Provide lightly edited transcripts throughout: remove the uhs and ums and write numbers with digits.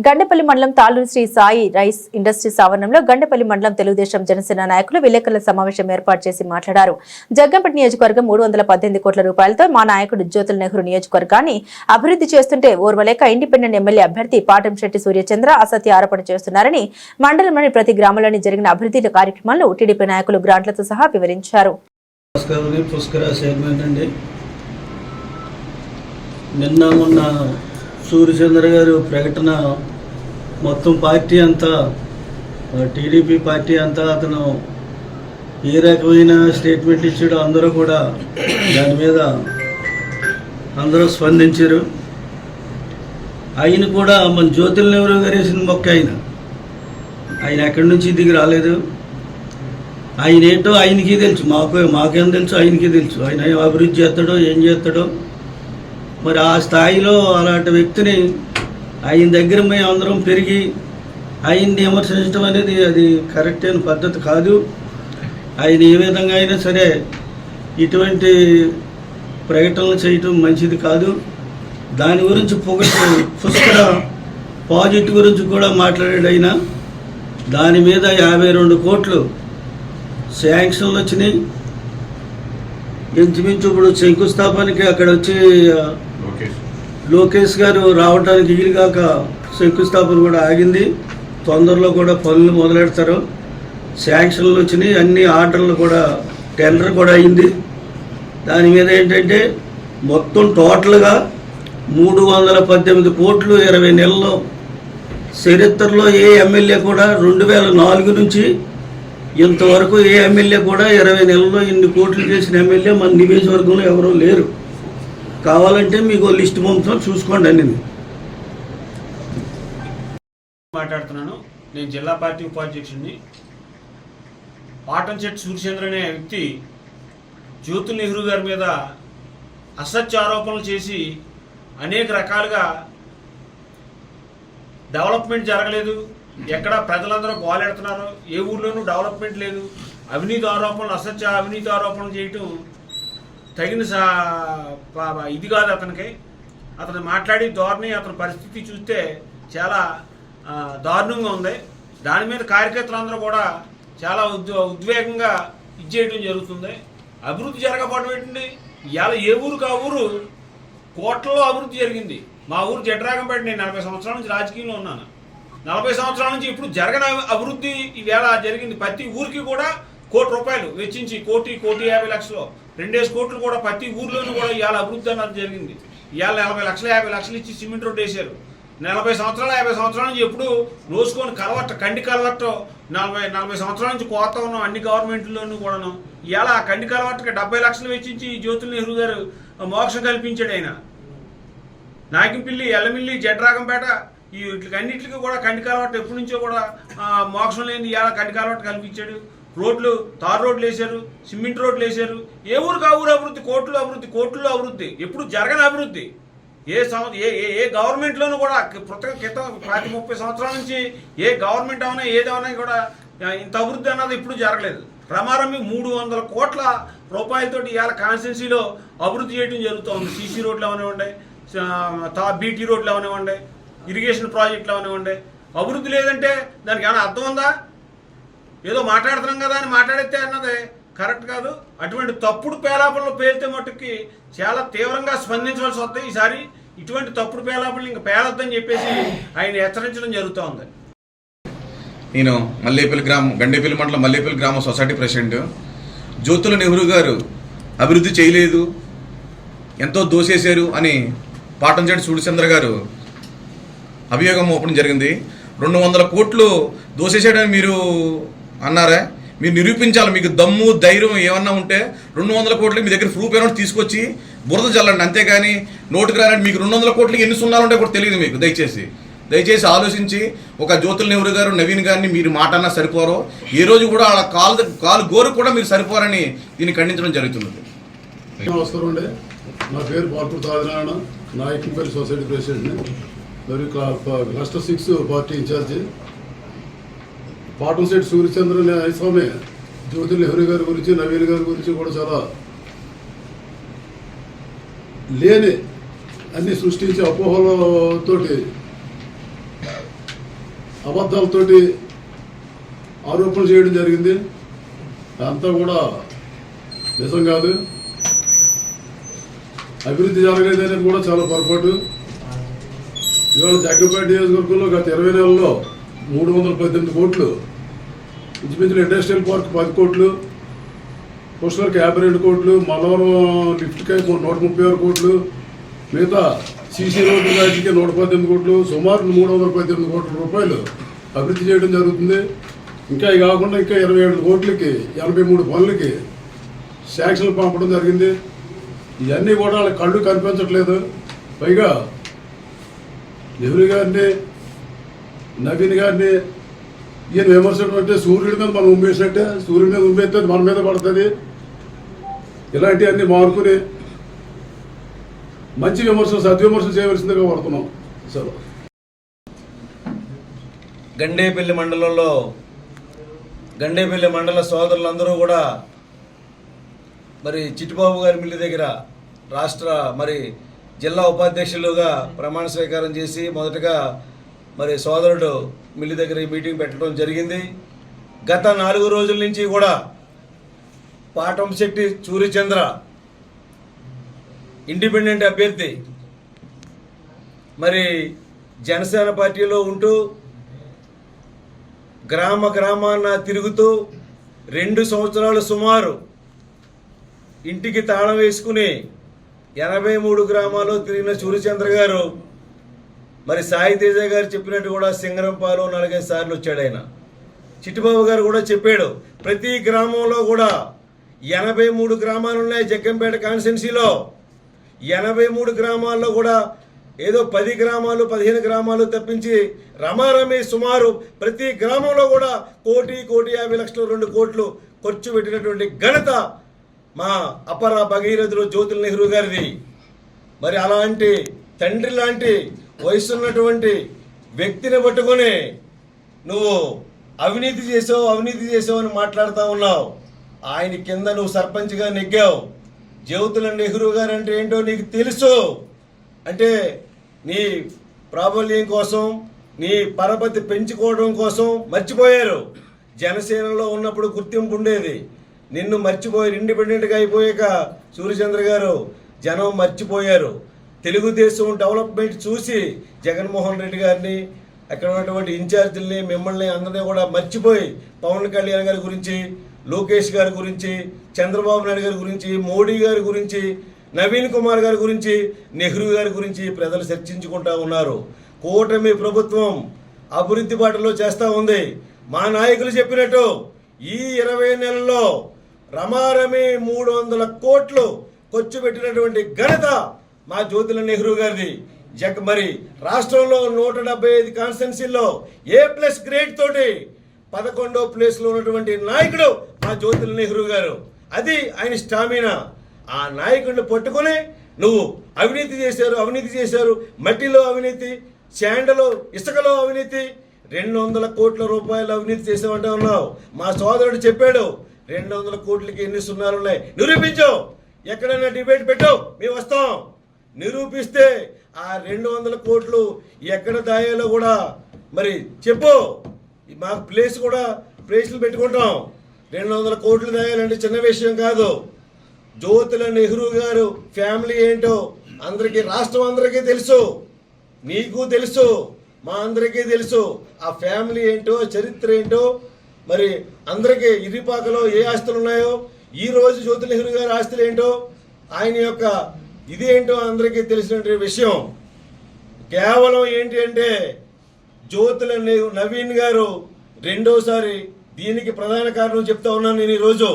గండేపల్లి మండలం Taluru Shri Sai rice industries ఆవరణంలో గండేపల్లి మండలం తెలుగుదేశం జనసేన నాయకులు విలేకరుల సమావేశం ఏర్పాటు చేసి మాట్లాడారు. జగ్గంపేట నియోజకవర్గం 318 కోట్ల రూపాయలతో మా నాయకుడు జ్యోతుల నెహ్రూ నియోజకవర్గాన్ని అభివృద్ధి చేస్తుంటే ఓర్వలేక ఇండిపెండెంట్ ఎమ్మెల్యే అభ్యర్థి పాటంశెట్టి సూర్యచంద్ర అసత్య ఆరోపణ చేస్తున్నారని మండలంలోని ప్రతి గ్రామంలోని జరిగిన అభివృద్ధి కార్యక్రమాలను టీడీపీ నాయకులు గ్రాంట్లతో సహా వివరించారు. నిన్న మొన్న సూర్యచంద్ర గారు ప్రకటన మొత్తం పార్టీ అంతా టీడీపీ పార్టీ అంతా అతను ఏ రకమైన స్టేట్మెంట్ ఇచ్చాడో అందరూ కూడా దాని మీద అందరూ స్పందించారు. ఆయన కూడా మన జ్యోతుల నెహ్రూ గారు వేసిన మొక్క ఆయన ఎక్కడి నుంచి దిగి రాలేదు. ఆయన ఏంటో ఆయనకి తెలుసు, మాకేం తెలుసు, ఆయనకి తెలుసు. ఆయన అభివృద్ధి చేస్తాడో ఏం చేస్తాడో. మరి ఆ స్థాయిలో అలాంటి వ్యక్తిని ఆయన దగ్గర మేము అందరం పెరిగి ఆయన్ని విమర్శించడం అనేది అది కరెక్ట్ అయిన పద్ధతి కాదు. ఆయన ఏ విధంగా అయినా సరే ఇటువంటి ప్రకటనలు చేయటం మంచిది కాదు. దాని గురించి పుష్కర ప్రాజెక్టు గురించి కూడా మాట్లాడాడు ఆయన. దాని మీద 52 కోట్లు శాంక్షన్లు వచ్చినాయి. ఇంచుమించు ఇప్పుడు శంకుస్థాపనకి అక్కడ వచ్చి లోకేష్ గారు రావడానికి వీలుగాక శంకుస్థాపన కూడా ఆగింది. తొందరలో కూడా పనులు మొదలెడతారు. శాంక్షన్లు వచ్చినాయి, అన్ని ఆర్డర్లు కూడా టెండర్ కూడా అయింది. దాని మీద ఏంటంటే మొత్తం టోటల్గా 318 కోట్లు 20 నెలల్లో. చరిత్రలో ఏ ఎమ్మెల్యే కూడా 2004 నుంచి ఇంతవరకు ఏ ఎమ్మెల్యే కూడా 20 నెలల్లో ఇన్ని కోట్లు చేసిన ఎమ్మెల్యే మన నియోజకవర్గంలో ఎవరూ లేరు. కావాలంటే మీకు లిస్ట్ పంపుతాం, చూసుకోండి అన్ని. మాట్లాడుతున్నాను. నేను జిల్లా పార్టీ ఉపాధ్యక్షుడిని. పాటంశెట్టి సూర్యచంద్ర అనే వ్యక్తి జ్యోతుల నెహ్రూ గారి మీద అసత్య ఆరోపణలు చేసి అనేక రకాలుగా డెవలప్మెంట్ జరగలేదు, ఎక్కడ ప్రజలందరూ గోలెడుతున్నారు, ఏ ఊర్లోనూ డెవలప్మెంట్ లేదు, అవినీతి ఆరోపణలు, అసత్య అవినీతి ఆరోపణలు చేయటం తగిన ఇది కాదు అతనికి. అతను మాట్లాడి ధోరణి, అతని పరిస్థితి చూస్తే చాలా దారుణంగా ఉంది. దాని మీద కార్యకర్తలందరూ కూడా చాలా ఉద్వేగంగా ఇచ్చేయడం జరుగుతుంది. అభివృద్ధి జరగకపోవడం ఏంటండి? ఇవాళ ఏ ఊరికి ఆ ఊరు కోట్లలో అభివృద్ధి జరిగింది. మా ఊరు జడ్రాగంపేట. నేను 40 సంవత్సరాల నుంచి రాజకీయంలో ఉన్నాను. 40 సంవత్సరాల నుంచి ఇప్పుడు జరగని అభివృద్ధి ఈవేళ జరిగింది. ప్రతి ఊరికి కూడా ₹1 కోటి వెచ్చించి 1,50,00,000 2 కోట్లు కూడా ప్రతి ఊర్లోనూ కూడా ఇవాళ అభివృద్ధి అన్నది జరిగింది. ఇవాళ 40 లక్షలు 50 లక్షలు ఇచ్చి సిమెంట్ రోడ్డు వేశారు. 40 సంవత్సరాలు 50 సంవత్సరాల నుంచి ఎప్పుడు రోజుకొని కండి కలవట్టు 40 సంవత్సరాల నుంచి కోత ఉన్నాం అన్ని గవర్నమెంట్లోనూ కూడాను. ఇవాళ ఆ కండి కలవట్టుకి 70 లక్షలు వెచ్చించి జ్యోతుల నెహ్రూ గారు మోక్షం కల్పించాడు. ఆయన నాయకంపల్లి, ఎల్లమిల్లి, జడ్రాగంపేట వీటికన్నింటికి కూడా కండి కలవట్టు ఎప్పటి నుంచో కూడా మోక్షం లేని ఇవాళ కండి కలవట్టు కల్పించాడు. రోడ్లు, తార్ రోడ్లు వేశారు, సిమెంట్ రోడ్లు వేశారు. ఏ ఊరికి ఆ ఊరు అభివృద్ధి, కోట్లు అభివృద్ధి. ఎప్పుడు జరగని అభివృద్ధి ఏ గవర్నమెంట్లోనూ కూడా క్రితం 30 సంవత్సరాల నుంచి ఏ గవర్నమెంట్ అవునా ఏదైనా కూడా ఇంత అభివృద్ధి అన్నది ఇప్పుడు జరగలేదు. ప్రమారం 300 కోట్ల రూపాయలతోటి ఇవాళ కాన్స్టిట్యున్సీలో అభివృద్ధి చేయడం జరుగుతుంది. సీసీ రోడ్లు అవనివ్వండి, బీటీ రోడ్లు అవనివ్వండి, ఇరిగేషన్ ప్రాజెక్టులు అవనివ్వండి. అభివృద్ధి లేదంటే దానికి ఏమైనా అర్థం ఉందా? ఏదో మాట్లాడుతున్నాం కదా అని మాట్లాడితే అన్నది కరెక్ట్ కాదు. అటువంటి తప్పుడు పేలాపనలు పేలితే మట్టుకి చాలా తీవ్రంగా స్పందించవలసి వస్తాయి. ఈసారి ఇటువంటి తప్పుడు పేలాపనలు ఇంకా పేలొద్దని చెప్పేసి ఆయన హెచ్చరించడం జరుగుతూ ఉంది. నేను గండేపల్లి మండలం మల్లేపల్లి గ్రామ సొసైటీ ప్రెసిడెంట్. జ్యోతుల నెహ్రూ గారు అభివృద్ధి చేయలేదు, ఎంతో దోసేశారు అని పాటంశెట్టి సూర్యచంద్ర గారు అభియోగం మోపడం జరిగింది. 200 కోట్లు దోసేసాడని మీరు అన్నారా? మీరు నిరూపించాలి. మీకు దమ్ము ధైర్యం ఏమన్నా ఉంటే 200 కోట్లు మీ దగ్గర ప్రూఫ్ ఏమన్నా తీసుకొచ్చి బురద చల్లండి. అంతేగాని నోటుకు రానండి. మీకు 200 కోట్లకి ఎన్ని సున్నాలు ఉంటాయి కూడా తెలియదు మీకు. దయచేసి ఆలోచించి ఒక జ్యోతుల నెహ్రూ గారు, నవీన్ గారిని మీరు మాట అన్నా సరిపోరో, ఏ రోజు కూడా వాళ్ళ కాలు గోరు కూడా మీరు సరిపోరని దీన్ని ఖండించడం జరుగుతున్నది. నమస్కారం అండి. నా పేరు బాల్పూర్ తాదినారాయణ, నాయకంపల్లి సొసైటీ ప్రెసిడెంట్ మరియు cluster 6 party incharge. Patamsetti Suryachandra Swamy Jyothula Nehru గారి గురించి, నవీన్ గారి గురించి కూడా చాలా లేని అన్ని సృష్టించి అపోహలతోటి అబద్ధాలతోటి ఆరోపణలు చేయడం జరిగింది. అంతా కూడా నిజం కాదు. అభివృద్ధి జరగలేదు అనేది కూడా చాలా పొరపాటు. ఇవాళ జగ్గంపేట నియోజకవర్గంలో గత 20 నెలల్లో 318 కోట్లు, ఇంచుమించులు ఇండస్ట్రియల్ పార్క్ 10 కోట్లు, పుష్కర్కి 52 కోట్లు, మలవరం లిఫ్ట్కి 136 కోట్లు, మిగతా సీసీ రోడ్డు వాటికి 118 కోట్లు, సుమారు 318 కోట్ల రూపాయలు అభివృద్ధి చేయడం జరుగుతుంది. ఇంకా ఇవి కాకుండా ఇంకా 27 కోట్లకి 83 పనులకి శాంక్షన్లు పంపడం జరిగింది. ఇవన్నీ కూడా వాళ్ళ కళ్ళు కనిపించట్లేదు. పైగా నెహ్రూ గారిని, నవీన్ గారిని ఈయన విమర్శించడం అంటే సూర్యుడి మీద మనం ఉమ్మేసినట్టే. సూర్యుడి మీద ఉమ్మేస్తే మన మీద పడుతుంది. ఇలాంటివన్నీ మార్పుని మంచి విమర్శలు, సద్విమర్శలు చేయవలసిందిగా పడుతున్నాం. సరే, గండేపల్లి మండలంలో గండేపల్లి మండల సోదరులందరూ కూడా మరి చిట్టిబాబు గారి మిల్లి దగ్గర రాష్ట్ర జిల్లా ఉపాధ్యక్షులుగా ప్రమాణ స్వీకారం చేసి మొదటగా సోదరుడు మిల్లి దగ్గర ఈ మీటింగ్ పెట్టడం జరిగింది. గత 4 రోజుల నుంచి కూడా పాటంశెట్టి సూర్యచంద్ర ఇండిపెండెంట్ అభ్యర్థి జనసేన పార్టీలో ఉంటూ గ్రామాన తిరుగుతూ 2 సంవత్సరాలు సుమారు ఇంటికి తాళం వేసుకుని 83 గ్రామాల్లో తిరిగిన సూర్యచంద్ర గారు సాయి తేజ గారు చెప్పినట్టు కూడా సింగరంపాలు 4-5 సార్లు వచ్చాడు. ఆయన చిట్టిబాబు గారు కూడా చెప్పాడు, ప్రతి గ్రామంలో కూడా 83 గ్రామాలు ఉన్నాయి జగ్గంపేట కాన్స్టిట్యున్సీలో. 83 గ్రామాల్లో కూడా ఏదో 10 గ్రామాలు 15 గ్రామాలు తప్పించి రమారమి సుమారు ప్రతి గ్రామంలో కూడా 1,50,00,000 2 కోట్లు ఖర్చు పెట్టినటువంటి ఘనత మా అపర భగీరథుడు జ్యోతుల నెహ్రూ గారిది. అలాంటి తండ్రి లాంటి వయసున్నటువంటి వ్యక్తిని పట్టుకొని నువ్వు అవినీతి చేసావు అని మాట్లాడుతూ ఉన్నావు. ఆయన కింద నువ్వు సర్పంచ్గా నెగ్గావు. జ్యోతుల నెహ్రూ గారు అంటే ఏంటో నీకు తెలుసు. అంటే నీ ప్రాబల్యం కోసం, నీ పరపతి పెంచుకోవడం కోసం మర్చిపోయారు. జనసేనలో ఉన్నప్పుడు గుర్తింపు ఉండేది, నిన్ను మర్చిపోయారు. ఇండిపెండెంట్గా అయిపోయాక సూర్యచంద్ర గారు జనం మర్చిపోయారు. తెలుగుదేశం డెవలప్మెంట్ చూసి జగన్మోహన్ రెడ్డి గారిని, అక్కడ ఉన్నటువంటి ఇన్ఛార్జీలని, మిమ్మల్ని అందరినీ కూడా మర్చిపోయి పవన్ కళ్యాణ్ గారి గురించి, లోకేష్ గారి గురించి, చంద్రబాబు నాయుడు గారి గురించి, మోడీ గారి గురించి, నవీన్ కుమార్ గారి గురించి, నెహ్రూ గారి గురించి ప్రజలు చర్చించుకుంటా ఉన్నారు. కూటమి ప్రభుత్వం అభివృద్ధి బాటలో చేస్తూ ఉంది. మా నాయకులు చెప్పినట్టు ఈ 20 నెలల్లో రమారమి 300 కోట్లు ఖర్చు పెట్టినటువంటి ఘనత మా జ్యోతుల నెహ్రూ గారిది. రాష్ట్రంలో 175 కాన్స్టిట్యున్సీల్లో A+ గ్రేడ్ తోటి 11వ ప్లేస్లో ఉన్నటువంటి నాయకుడు మా జ్యోతుల నెహ్రూ గారు. అది ఆయన స్టామినా. ఆ నాయకుడిని పట్టుకొని నువ్వు అవినీతి చేశారు, మట్టిలో అవినీతి, శాండలో ఇసుకలో అవినీతి, 200 కోట్ల రూపాయలు అవినీతి చేసామంటా ఉన్నావు. మా సోదరుడు చెప్పాడు 200 కోట్లకి ఎన్ని సున్నాలు ఉన్నాయి, నిరూపించు. ఎక్కడైనా డిబేట్ పెట్టు, మేము వస్తాం. నిరూపిస్తే ఆ 200 కోట్లు ఎక్కడ దాయాలో కూడా చెప్పు. మాకు ప్లేస్లు పెట్టుకుంటాం. 200 కోట్లు దాయాలంటే చిన్న విషయం కాదు. జ్యోతుల నెహ్రూ గారు ఫ్యామిలీ ఏంటో రాష్ట్రం అందరికీ తెలుసు, నీకు తెలుసు, మా అందరికీ తెలుసు. ఆ ఫ్యామిలీ ఏంటో, చరిత్ర ఏంటో అందరికీ ఇరిపాకలో ఏ ఆస్తులు ఉన్నాయో, ఈ రోజు జ్యోతుల నెహ్రూ గారి ఆస్తులు ఏంటో, ఆయన యొక్క ఇదేంటో అందరికీ తెలిసిన విషయం. కేవలం ఏంటి అంటే జ్యోతుల నవీన్ గారు రెండోసారి, దీనికి ప్రధాన కారణం చెప్తా ఉన్నాను నేను ఈరోజు.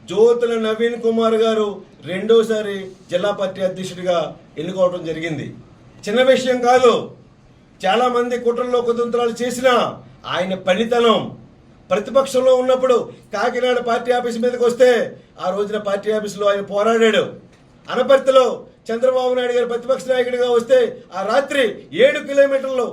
జ్యోతుల నవీన్ కుమార్ గారు రెండోసారి జిల్లా పార్టీ అధ్యక్షుడిగా ఎన్నుకోవడం జరిగింది. చిన్న విషయం కాదు. చాలా మంది కుట్రల్లో కుతంత్రాలు చేసిన ఆయన పనితనం, ప్రతిపక్షంలో ఉన్నప్పుడు కాకినాడ పార్టీ ఆఫీస్ మీదకి వస్తే ఆ రోజున పార్టీ ఆఫీసులో ఆయన పోరాడాడు. అనపర్తిలో చంద్రబాబు నాయుడు గారు ప్రతిపక్ష నాయకుడిగా వస్తే ఆ రాత్రి 7 కిలోమీటర్లు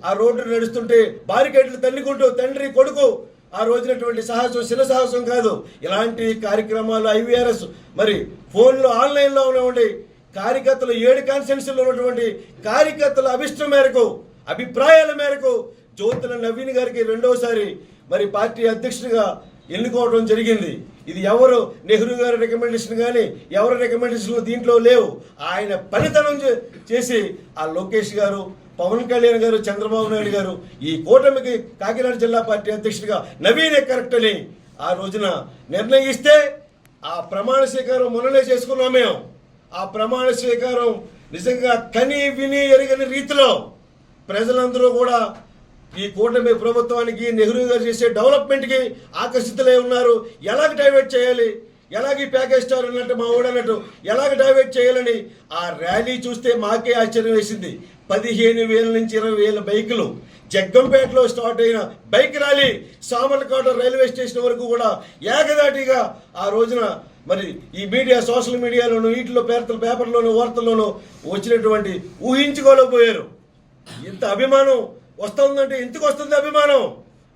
ఆ రోడ్డు నడుస్తుంటే బారికేడ్లు తన్నుకుంటూ తండ్రి కొడుకు ఆ రోజునటువంటి సాహసం శిల సాహసం కాదు. ఇలాంటి కార్యక్రమాలు IVRS ఫోన్లో ఆన్లైన్లో ఉన్నటువంటి కార్యకర్తలు 7 కాన్స్టిట్యున్సీలో ఉన్నటువంటి కార్యకర్తల అభిష్టం మేరకు, అభిప్రాయాల మేరకు జ్యోతుల నవీన్ గారికి రెండోసారి మరి పార్టీ అధ్యక్షుడిగా ఎన్నుకోవడం జరిగింది. ఇది ఎవరు నెహ్రూ గారి రికమెండేషన్ కానీ ఎవరి రికమెండేషన్లు దీంట్లో లేవు. ఆయన పనితనం చేసి ఆ లోకేష్ గారు, పవన్ కళ్యాణ్ గారు, చంద్రబాబు నాయుడు గారు ఈ కూటమికి కాకినాడ జిల్లా పార్టీ అధ్యక్షుడిగా నవీనే కరెక్ట్ అని ఆ రోజున నిర్ణయిస్తే ఆ ప్రమాణ స్వీకారం మొన్ననే చేసుకున్నాం మేము. ఆ ప్రమాణ స్వీకారం నిజంగా కని విని ఎరగని రీతిలో ప్రజలందరూ కూడా ఈ కూటమి ప్రభుత్వానికి, నెహ్రూ గారు చేసే డెవలప్మెంట్కి ఆకర్షితులై ఉన్నారు. ఎలాగ డైవర్ట్ చేయాలి, ఎలాగ ఈ ప్యాకేజ్ స్టార్ అన్నట్టు మా ఊడన్నట్టు ఎలాగ డైవర్ట్ చేయాలని ఆ ర్యాలీ చూస్తే మాకే ఆశ్చర్యం వేసింది. 15,000 నుంచి 20,000 బైకులు జగ్గంపేటలో స్టార్ట్ అయిన bike rally Samarlakota railway station వరకు కూడా ఏకదాటిగా ఆ రోజున మరి ఈ మీడియా, సోషల్ మీడియాలోను, వీటిలో పేపర్లోను, వార్తల్లోనూ వచ్చినటువంటి ఊహించుకోలేకపోయారు. ఇంత అభిమానం వస్తుందంటే ఎందుకు వస్తుంది అభిమానం?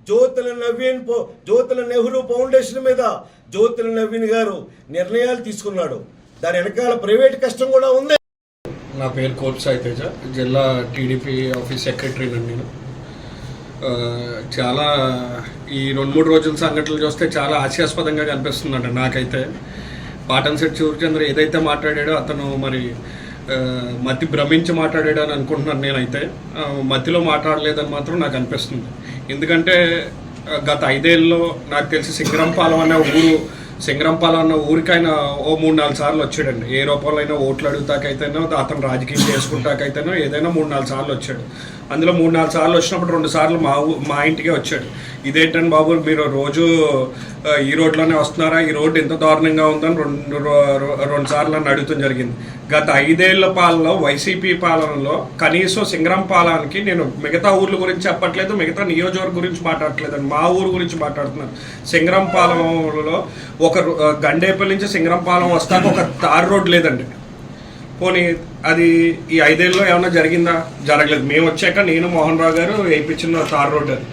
జ్యోతుల నెహ్రూ ఫౌండేషన్ మీద జ్యోతుల నవీన్ గారు నిర్ణయాలు తీసుకున్నాడు. దాని వెనకాల ప్రైవేట్ కష్టం కూడా ఉంది. నా పేరు కోర్టు సాయి తేజ, జిల్లా టీడీపీ ఆఫీస్ సెక్రటరీని నేను. చాలా ఈ 2-3 రోజుల సంఘటనలు చూస్తే చాలా హాస్యాస్పదంగా కనిపిస్తుందండి నాకైతే. పాటన్శెట్టి సూర్యచంద్ర ఏదైతే మాట్లాడాడో అతను మరి మతి భ్రమించి మాట్లాడాడు అని అనుకుంటున్నాను నేనైతే. మతిలో మాట్లాడలేదని మాత్రం నాకు అనిపిస్తుంది. ఎందుకంటే గత 5 ఏళ్ళలో నాకు తెలిసి సింగరంపాలెం అన్న ఊరికి ఆయన ఓ 3-4 సార్లు వచ్చాడండి. ఏ రూపంలో అయినా ఓట్లు అడుగుతాకైతేనో, అతను రాజకీయం చేసుకుంటాకైతేనో ఏదైనా 3-4 సార్లు వచ్చాడు. అందులో 3-4 సార్లు వచ్చినప్పుడు 2 సార్లు మా ఇంటికే వచ్చాడు. ఇదేంటండి బాబు మీరు రోజు ఈ రోడ్లోనే వస్తున్నారా, ఈ రోడ్డు ఎంత దారుణంగా ఉందని 2 సార్లు నన్ను అడుగుతాం జరిగింది. గత 5 ఏళ్ల పాలనలో, వైసీపీ పాలనలో కనీసం సింగరంపాలెంకి నేను మిగతా ఊర్ల గురించి చెప్పట్లేదు, మిగతా నియోజకవర్గం గురించి మాట్లాడట్లేదండి, మా ఊరు గురించి మాట్లాడుతున్నాను. సింగరంపాలెంలో ఒక గండేపల్లి నుంచి సింగరంపాలెం వస్తాక ఒక తార్ రోడ్ లేదండి. పోనీ అది ఈ 5 ఏళ్ళలో ఏమైనా జరిగిందా? జరగలేదు. మేము వచ్చాక నేను, మోహన్ రావు గారు వేయించిన తార్ రోడ్ అది.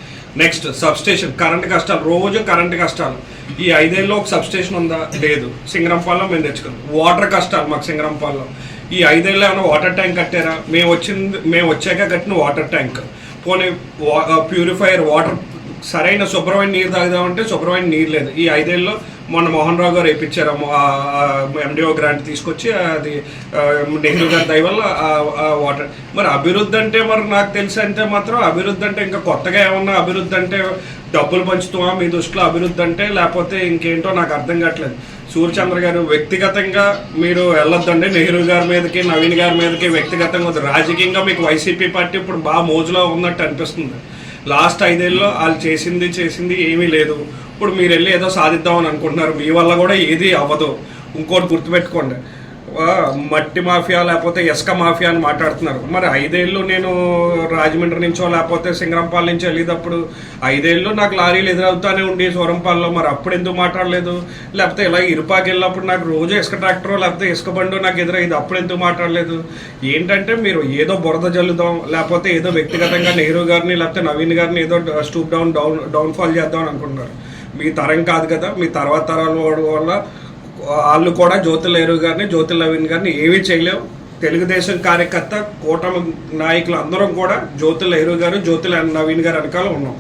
నెక్స్ట్ సబ్స్టేషన్, కరెంటు కష్టాలు, రోజు కరెంటు కష్టాలు. ఈ 5 ఏళ్ళలో ఒక సబ్స్టేషన్ ఉందా? లేదు. సింగరంపాలెం మేము తెచ్చుకున్నాం. వాటర్ కష్టాలు మాకు సింగరంపాలెం. ఈ 5 ఏళ్ళలో ఏమైనా వాటర్ ట్యాంక్ కట్టారా? మేము వచ్చాక కట్టిన వాటర్ ట్యాంక్. పోనీ ప్యూరిఫైయర్ వాటర్, సరైన శుభ్రమైన నీరు తాగుదామంటే శుభ్రమైన నీరు లేదు. ఈ 5 ఏళ్ళలో మొన్న మోహన్ రావు గారు వేయించారు ఎండిఓ గ్రాంట్ తీసుకొచ్చి, అది నెహ్రూ గారి దయ వల్ల వాటర్. మరి అభివృద్ధి అంటే మరి నాకు తెలిసి అంటే మాత్రం అభివృద్ధి అంటే ఇంకా కొత్తగా ఏమన్నా అభివృద్ధి అంటే డబ్బులు పంచుతామా మీ దృష్టిలో అభివృద్ధి అంటే, లేకపోతే ఇంకేంటో నాకు అర్థం కావట్లేదు. సూర్యచంద్ర గారు వ్యక్తిగతంగా మీరు వెళ్ళొద్దండి నెహ్రూ గారి మీదకి, నవీన్ గారి మీదకి వ్యక్తిగతంగా వద్దు. రాజకీయంగా మీకు వైసీపీ పార్టీ ఇప్పుడు బాగా మోజులో ఉన్నట్టు అనిపిస్తుంది. లాస్ట్ 5 ఏళ్ళలో వాళ్ళు చేసింది ఏమీ లేదు. ఇప్పుడు మీరు వెళ్ళి ఏదో సాధిద్దామని అనుకుంటున్నారు, మీ వల్ల కూడా ఏది అవ్వదు. ఇంకోటి గుర్తుపెట్టుకోండి, మట్టి మాఫియా లేకపోతే ఇసుక మాఫియా అని మాట్లాడుతున్నారు. మరి 5 ఏళ్ళు నేను రాజమండ్రి నుంచో లేకపోతే సింగరంపాలెం నుంచి వెళ్ళేటప్పుడు 5 ఏళ్ళు నాకు లారీలు ఎదురవుతానే ఉండి సూరంపాలలో, మరి అప్పుడు ఎందుకు మాట్లాడలేదు? లేకపోతే ఇలా ఇరుపాకి వెళ్ళినప్పుడు నాకు రోజు ఇసుక ట్రాక్టరో లేకపోతే ఇసుక బండో నాకు ఎదురైంది, అప్పుడు ఎందుకు మాట్లాడలేదు? ఏంటంటే మీరు ఏదో బురద జల్లుదాం, లేకపోతే ఏదో వ్యక్తిగతంగా నెహ్రూ గారిని లేకపోతే నవీన్ గారిని ఏదో స్టూప్ డౌన్ఫాల్ చేద్దాం అనుకుంటున్నారు. మీ తరం కాదు కదా, మీ తర్వాత తరాల వల్ల వాళ్ళు కూడా జ్యోతుల నెహ్రూ గారిని, జ్యోతుల నవీన్ గారిని ఏమీ చేయలేవు. తెలుగుదేశం కార్యకర్త, కూటమి నాయకులు అందరం కూడా జ్యోతుల నెహ్రూ గారు, జ్యోతుల నవీన్ గారు వెనకాల ఉన్నాం.